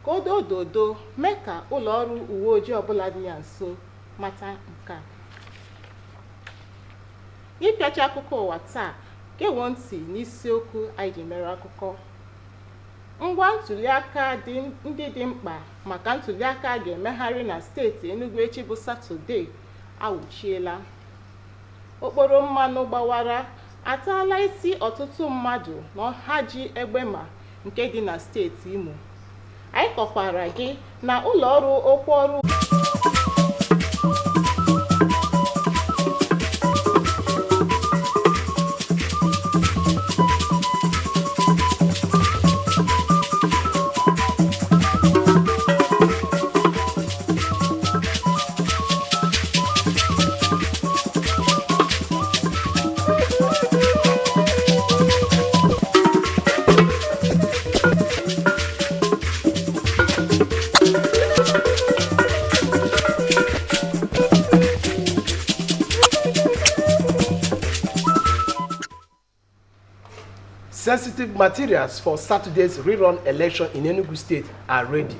ka o dododo mee ka ụlọ ọrụ uwe ojii ọbụla dị ya nso mata nke a. N'ịpịacha akụkọ ụwa taa, gewo ntị n'isiokwu anyị ji mere akụkọ. Ngwa ntụliaka ndị dị mkpa maka ntụliaka a ga-emegharị na steeti Enugu echi bụ Satọde awụchiela. Okporo mmanụ gbawara ataala isi ọtụtụ mmadụ n'Ọhaji Egbema nke dị na steeti Imo. Anyị kọkwara gị na ụlọ ọrụ okwu ọrụ Sensitive materials for Saturday's rerun election in Enugu State are ready.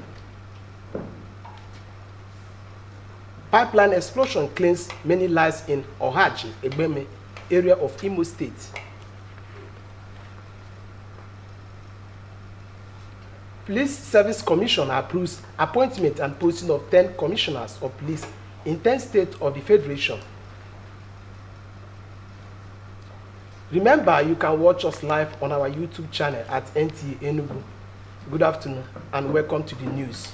Pipeline explosion claims many lives in Ọhaji Egbema area of Imo State. Police Service Commission approves appointment and posting of 10 commissioners of police in 10 states of the Federation. Remember, you can watch us live on our YouTube channel at NTA Enugu. Good afternoon and welcome to the news.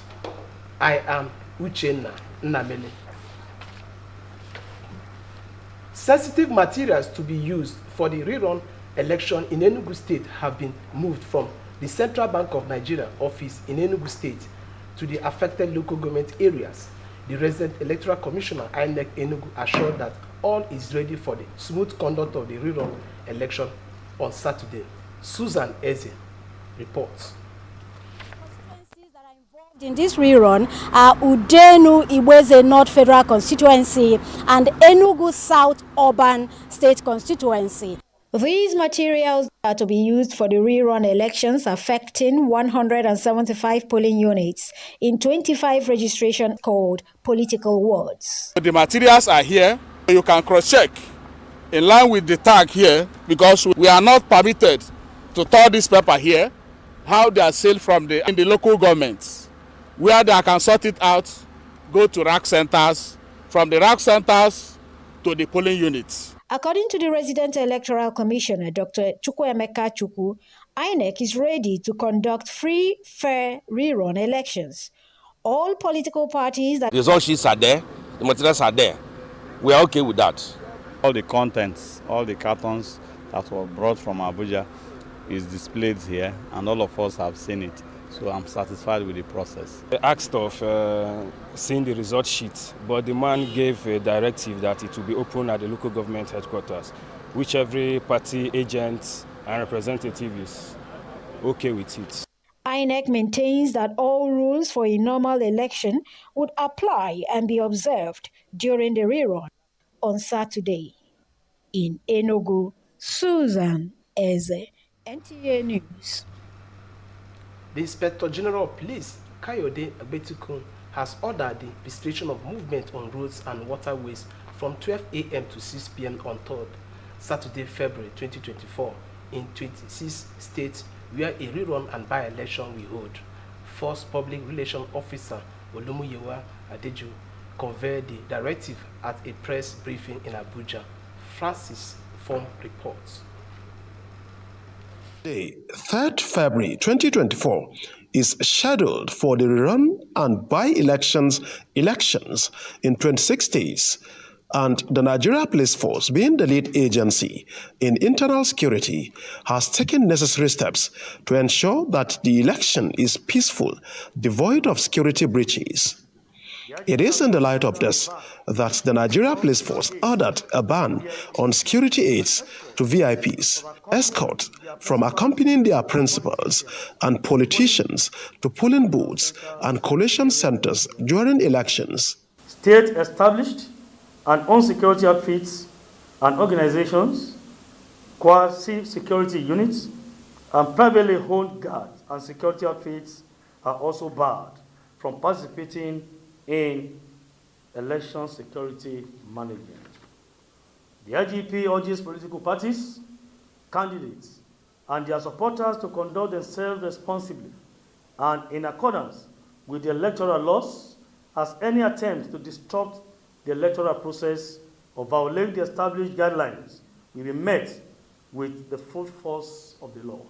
I am Uchenna Nnamele. Sensitive materials to be used for the rerun election in Enugu State have been moved from the Central Bank of Nigeria office in Enugu State to the affected local government areas. The resident electoral commissioner, INEC Enugu, assured that all is ready for the smooth conduct of the rerun election on Saturday. Susan Eze reports. Constituencies that are involved in this rerun are Udenu Iweze North Federal Constituency and Enugu South Urban State Constituency. These materials are to be used for the rerun elections affecting 175 polling units in 25 registration code political wards. The materials are here. You can cross-check in line with the tag here, because we are not permitted to store this paper here, how they are sold from the local governments, where they can sort it out, go to rack centers, from the rack centers to the polling units. According to the resident electoral commissioner, Dr. Chukwuemeka Chukwu, INEC is ready to conduct free, fair rerun elections. All political parties that... The result sheets are there, the materials are there. We are okay with that. All the contents, all the cartons that were brought from Abuja is displayed here, and all of us have seen it. So I'm satisfied with the process. I asked of seeing the result sheet, but the man gave a directive that it will be open at the local government headquarters, which every party agent and representative is okay with it. INEC maintains that all rules for a normal election would apply and be observed during the rerun on Saturday. In Enugu, Susan Eze, NTA News. The Inspector General of Police, Kayode Agbetukun, has ordered the restriction of movement on roads and waterways from 12 a.m. to 6 p.m. on 3rd Saturday, February 2024 in 26 states where a rerun and by-election will hold. First Public Relations Officer Olumuyiwa Adeju conveyed the directive at a press briefing in Abuja. Francis Form reports. Today, 3rd February 2024, is scheduled for the rerun and by-elections in 26 states, and the Nigeria Police Force, being the lead agency in internal security, has taken necessary steps to ensure that the election is peaceful, devoid of security breaches. It is in the light of this that the Nigeria Police Force ordered a ban on security aids to VIPs, escort from accompanying their principals and politicians to polling booths and collation centers during elections. State-established and owned security outfits and organizations, quasi-security units, and privately owned guards and security outfits are also barred from participating in election security management. The IGP urges political parties, candidates, and their supporters to conduct themselves responsibly and in accordance with the electoral laws, as any attempt to disrupt the electoral process or violate the established guidelines will be met with the full force of the law.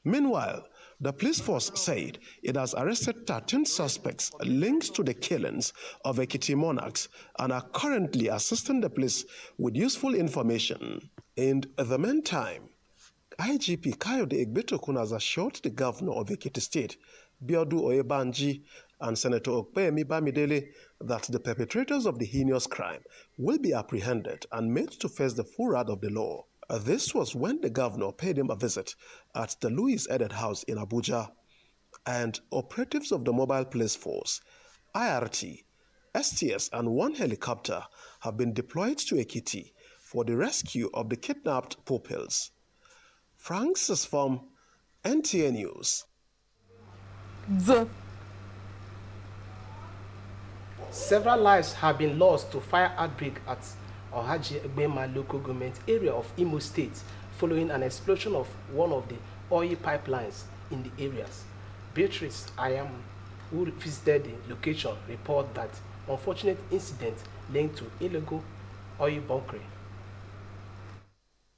Meanwhile, the police force said it has arrested 13 suspects linked to the killings of Ekiti monarchs and are currently assisting the police with useful information. In the meantime, IGP Kayode Egbetokun has assured the governor of Ekiti State, Biodu Oyebanji, and Senator Okpeyemi Bamidele that the perpetrators of the heinous crime will be apprehended and made to face the full wrath of the law. This was when the governor paid him a visit at the Louis Edet House in Abuja, and operatives of the Mobile Police Force, IRT, STS, and one helicopter have been deployed to Ekiti for the rescue of the kidnapped pupils. Francis from NTA News. Several lives have been lost to fire outbreak at Ohaji Egbema local government area of Imo State following an explosion of one of the oil pipelines in the areas. Beatrice Ayam, who visited the location, reported that unfortunate incident linked to illegal oil bunkering.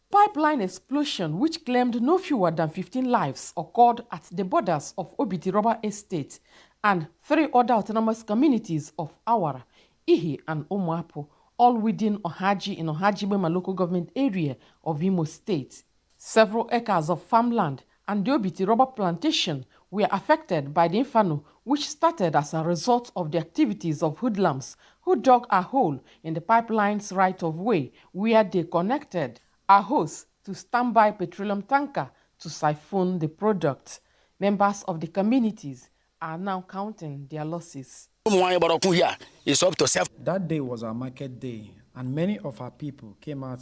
Pipeline explosion, which claimed no fewer than 15 lives, occurred at the borders of Obiti-Roba Estate and 3 other autonomous communities of Awara, Ihi, and Omoapo, all within Ohaji in Ohaji-Egbema local government area of Imo State. Several acres of farmland and the Obiti-Roba plantation were affected by the inferno, which started as a result of the activities of hoodlums who dug a hole in the pipeline's right-of-way where they connected a hose to standby petroleum tanker to siphon the product. Members of the communities are now counting their losses. That day was our market day, and many of our people came out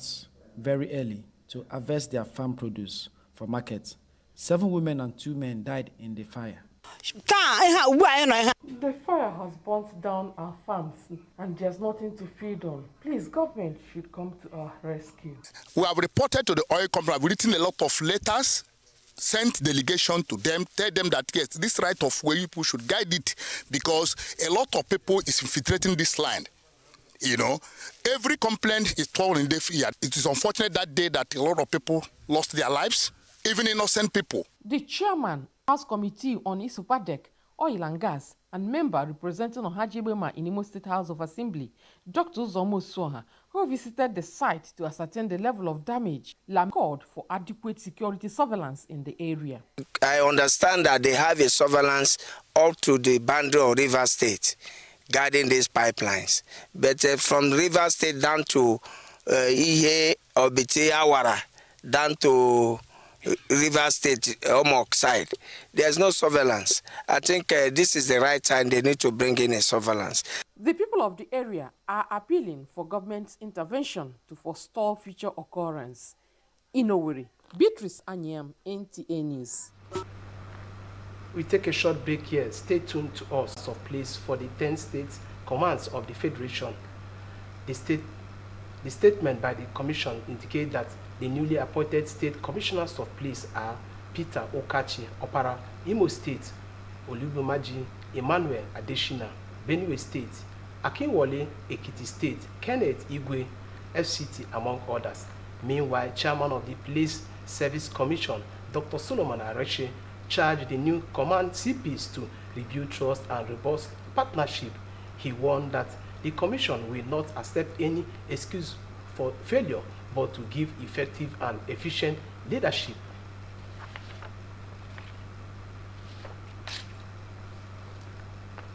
very early to harvest their farm produce for market. 7 women and 2 men died in the fire. The fire has burnt down our farms and there's nothing to feed on. Please, government should come to our rescue. We have reported to the oil company, we've written a lot of letters, sent delegation to them, tell them that yes, this right of way people should guide it because a lot of people is infiltrating this land. You know, every complaint is thrown in the ear. It is unfortunate that day that a lot of people lost their lives, even innocent people. The chairman, House Committee on Isupadek, Oil and Gas, and member representing Ohaji-Egbema in Imo State House of Assembly, Dr. Zomo Soha, who visited the site to ascertain the level of damage, called for adequate security surveillance in the area. I understand that they have a surveillance up to the boundary of River State guarding these pipelines. But from River State down to Ihe, Obiti, Awara, down to River State, Omok side, there's no surveillance. I think this is the right time they need to bring in a surveillance. The people of the area are appealing for government intervention to forestall future occurrence. In Owerri, Beatrice Anyam, NTA News. We take a short break here. Stay tuned to us of place for the 10 states commands of the Federation. The statement by the Commission indicates that the newly appointed state commissioners of police are Peter Okachi, Opara, Imo State, Olubumaji, Emmanuel Adeshina, Benue State, Akinwole, Ekiti State, Kenneth Igwe, FCT, among others. Meanwhile, Chairman of the Police Service Commission, Dr. Solomon Areche, charged the new command CPs to rebuild trust and robust partnership. He warned that the Commission will not accept any excuse for failure, but to give effective and efficient leadership.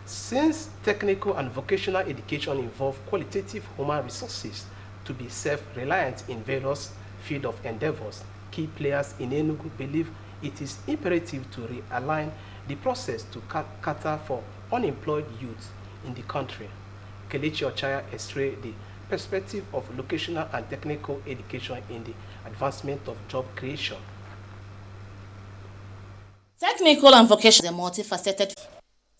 Since technical and vocational education involve qualitative human resources to be self-reliant in various fields of endeavors, key players in Enugu believe it is imperative to realign the process to cater for unemployed youth in the country. Kelechi Ochaya explained the perspective of vocational and technical education in the advancement of job creation. Technical and vocational is a multifaceted.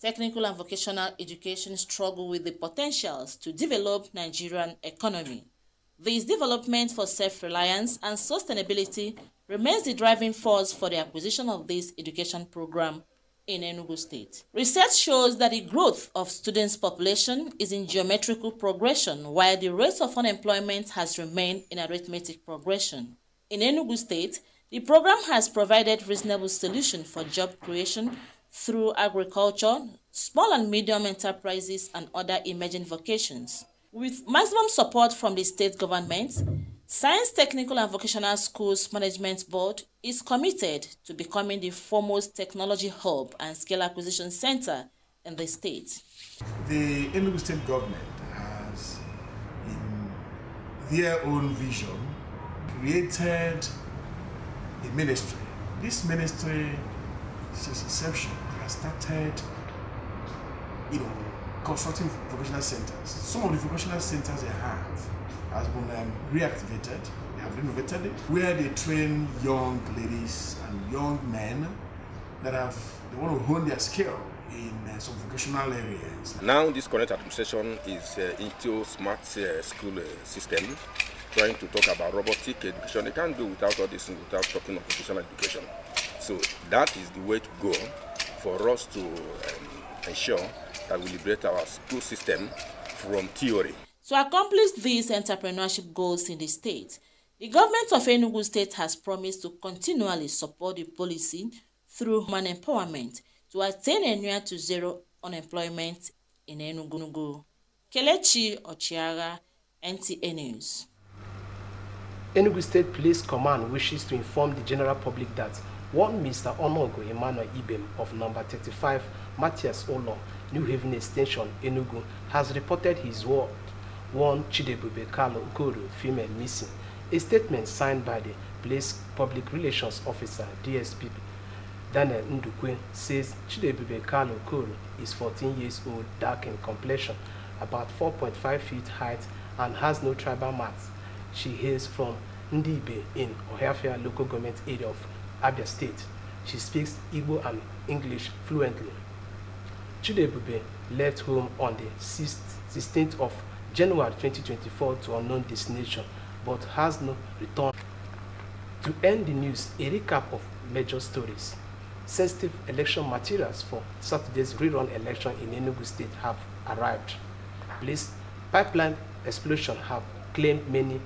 Technical and vocational education struggle with the potentials to develop Nigerian economy. This development for self-reliance and sustainability remains the driving force for the acquisition of this education program in Enugu State. Research shows that the growth of students' population is in geometrical progression, while the rate of unemployment has remained in arithmetic progression. In Enugu State, the program has provided reasonable solutions for job creation through agriculture, small and medium enterprises, and other emerging vocations. With maximum support from the state government, Science Technical and Vocational Schools Management Board is committed to becoming the foremost technology hub and skill acquisition center in the state. The Enugu State government has, in their own vision, created a ministry. This ministry, since inception, has started, constructing vocational centers. Some of the vocational centers they have has been reactivated, they have renovated it, where they train young ladies and young men that they want to hone their skill in some vocational areas. Now this current administration is into smart school system, trying to talk about robotic education. They can't do without all this without talking of vocational education. So that is the way to go for us to ensure that we liberate our school system from theory. To accomplish these entrepreneurship goals in the state, the government of Enugu State has promised to continually support the policy through human empowerment to attain a near to zero unemployment in Enugu. Kelechi Ochiaga, NTA News. Enugu State Police Command wishes to inform the general public that one Mr. Onogo Emmanuel Ibem of number 35 Matthias Olo, New Haven Extension, Enugu, has reported his one Chidebube Carlo Ukoro female missing. A statement signed by the police public relations officer, DSP Daniel Ndukwe, says Chidebube Carlo Ukoro is 14 years old, dark in complexion, about 4.5 feet height, and has no tribal marks. She hails from Ndibe in Ohafia local government area of Abia State. She speaks Igbo and English fluently. Chidebube left home on the 16th of January 2024 to unknown destination, but has no return. To end the news, a recap of major stories. Sensitive election materials for Saturday's rerun election in Enugu State have arrived. Police pipeline explosion have claimed many